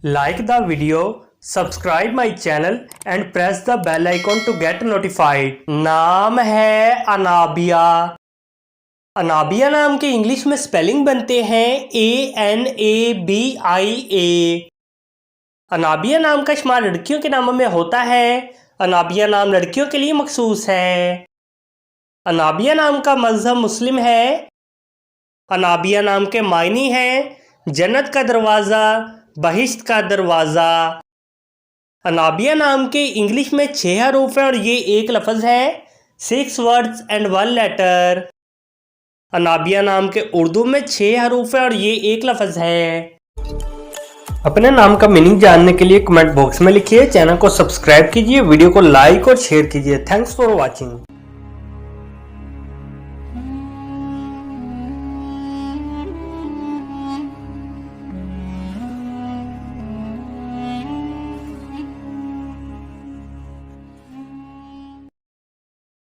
Like the video, subscribe my channel and press the bell icon to get notified। नाम है अनाबिया। अनाबिया नाम के English में स्पेलिंग बनते हैं ANABIA। अनाबिया नाम का इस्तेमाल लड़कियों के नामों में होता है। अनाबिया नाम लड़कियों के लिए मखसूस है। अनाबिया नाम का मज़हब मुस्लिम है। अनाबिया नाम के मायने हैं जन्नत का दरवाज़ा, बहिश्त का दरवाज़ा। अनाबिया नाम के इंग्लिश में 6 हरूफ हैं और ये एक लफ्ज़ है। 6 वर्ड्स एंड 1 लेटर। अनाबिया नाम के उर्दू में 6 हरूफ हैं और ये एक लफ्ज़ है। अपने नाम का मीनिंग जानने के लिए कमेंट बॉक्स में लिखिए। चैनल को सब्सक्राइब कीजिए, वीडियो को लाइक और शेयर कीजिए। Thanks for watching.